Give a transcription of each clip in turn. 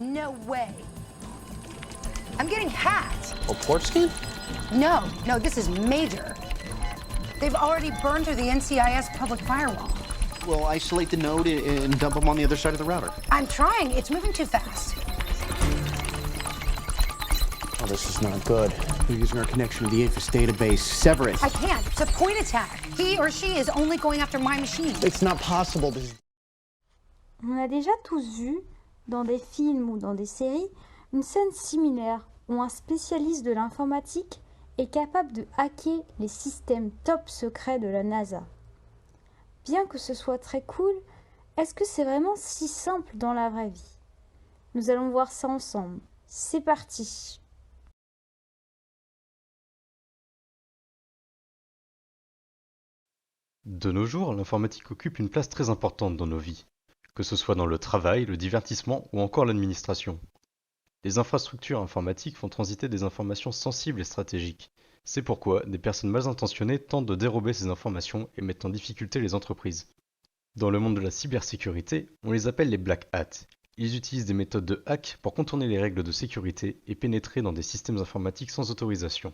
No way. I'm getting hacked. A port scan? No, this is major. They've already burned through the NCIS public firewall. Well, isolate the node and dump them on the other side of the router. I'm trying. It's moving too fast. Oh, this is not good. We're using our connection to the AFIS database. Sever it. I can't. It's a point attack. He or she is only going after my machine. It's not possible. On a déjà tous vu, dans des films ou dans des séries, une scène similaire où un spécialiste de l'informatique est capable de hacker les systèmes top secrets de la NASA. Bien que ce soit très cool, est-ce que c'est vraiment si simple dans la vraie vie? Nous allons voir ça ensemble. C'est parti! De nos jours, l'informatique occupe une place très importante dans nos vies, que ce soit dans le travail, le divertissement ou encore l'administration. Les infrastructures informatiques font transiter des informations sensibles et stratégiques. C'est pourquoi des personnes mal intentionnées tentent de dérober ces informations et mettent en difficulté les entreprises. Dans le monde de la cybersécurité, on les appelle les Black Hats. Ils utilisent des méthodes de hack pour contourner les règles de sécurité et pénétrer dans des systèmes informatiques sans autorisation.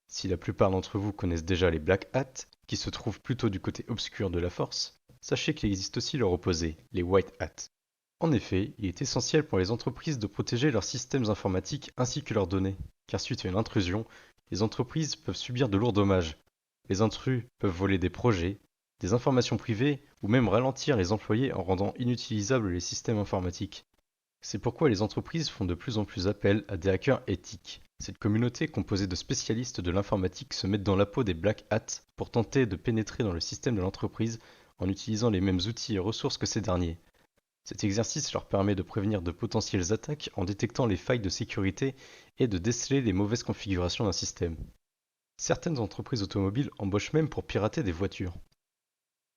Si la plupart d'entre vous connaissent déjà les Black Hats, qui se trouvent plutôt du côté obscur de la force, sachez qu'il existe aussi leur opposé, les White Hats. En effet, il est essentiel pour les entreprises de protéger leurs systèmes informatiques ainsi que leurs données, car suite à une intrusion, les entreprises peuvent subir de lourds dommages. Les intrus peuvent voler des projets, des informations privées ou même ralentir les employés en rendant inutilisables les systèmes informatiques. C'est pourquoi les entreprises font de plus en plus appel à des hackers éthiques. Cette communauté composée de spécialistes de l'informatique se met dans la peau des Black Hats pour tenter de pénétrer dans le système de l'entreprise en utilisant les mêmes outils et ressources que ces derniers. Cet exercice leur permet de prévenir de potentielles attaques en détectant les failles de sécurité et de déceler les mauvaises configurations d'un système. Certaines entreprises automobiles embauchent même pour pirater des voitures.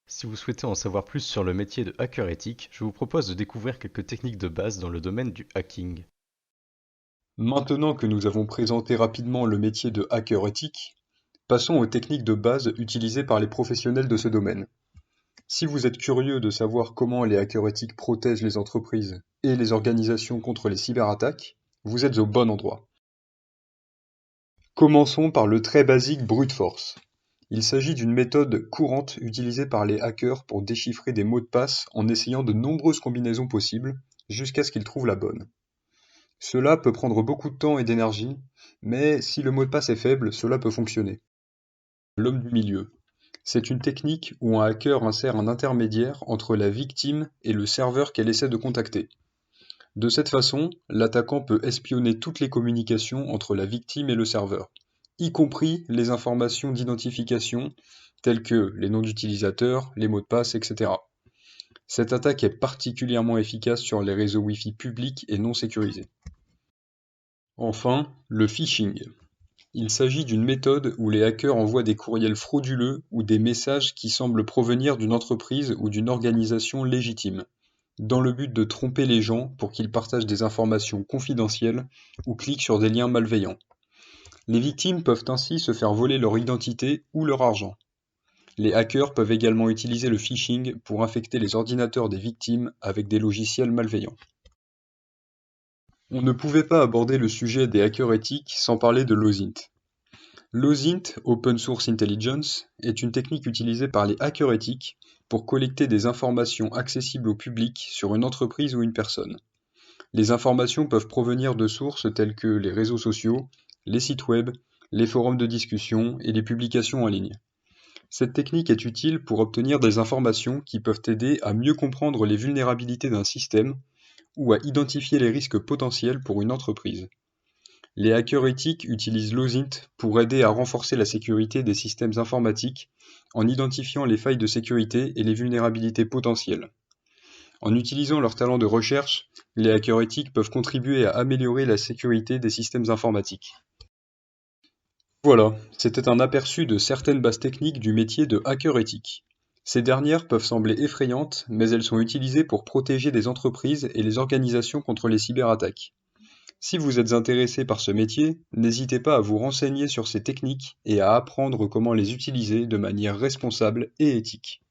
Si vous souhaitez en savoir plus sur le métier de hacker éthique, je vous propose de découvrir quelques techniques de base dans le domaine du hacking. Maintenant que nous avons présenté rapidement le métier de hacker éthique, passons aux techniques de base utilisées par les professionnels de ce domaine. Si vous êtes curieux de savoir comment les hackers éthiques protègent les entreprises et les organisations contre les cyberattaques, vous êtes au bon endroit. Commençons par le très basique brute force. Il s'agit d'une méthode courante utilisée par les hackers pour déchiffrer des mots de passe en essayant de nombreuses combinaisons possibles jusqu'à ce qu'ils trouvent la bonne. Cela peut prendre beaucoup de temps et d'énergie, mais si le mot de passe est faible, cela peut fonctionner. L'homme du milieu. C'est une technique où un hacker insère un intermédiaire entre la victime et le serveur qu'elle essaie de contacter. De cette façon, l'attaquant peut espionner toutes les communications entre la victime et le serveur, y compris les informations d'identification telles que les noms d'utilisateurs, les mots de passe, etc. Cette attaque est particulièrement efficace sur les réseaux Wi-Fi publics et non sécurisés. Enfin, le phishing. Il s'agit d'une méthode où les hackers envoient des courriels frauduleux ou des messages qui semblent provenir d'une entreprise ou d'une organisation légitime, dans le but de tromper les gens pour qu'ils partagent des informations confidentielles ou cliquent sur des liens malveillants. Les victimes peuvent ainsi se faire voler leur identité ou leur argent. Les hackers peuvent également utiliser le phishing pour infecter les ordinateurs des victimes avec des logiciels malveillants. On ne pouvait pas aborder le sujet des hackers éthiques sans parler de l'OSINT. L'OSINT, Open Source Intelligence, est une technique utilisée par les hackers éthiques pour collecter des informations accessibles au public sur une entreprise ou une personne. Les informations peuvent provenir de sources telles que les réseaux sociaux, les sites web, les forums de discussion et les publications en ligne. Cette technique est utile pour obtenir des informations qui peuvent aider à mieux comprendre les vulnérabilités d'un système ou à identifier les risques potentiels pour une entreprise. Les hackers éthiques utilisent l'OSINT pour aider à renforcer la sécurité des systèmes informatiques en identifiant les failles de sécurité et les vulnérabilités potentielles. En utilisant leur talent de recherche, les hackers éthiques peuvent contribuer à améliorer la sécurité des systèmes informatiques. Voilà, c'était un aperçu de certaines bases techniques du métier de hacker éthique. Ces dernières peuvent sembler effrayantes, mais elles sont utilisées pour protéger des entreprises et les organisations contre les cyberattaques. Si vous êtes intéressé par ce métier, n'hésitez pas à vous renseigner sur ces techniques et à apprendre comment les utiliser de manière responsable et éthique.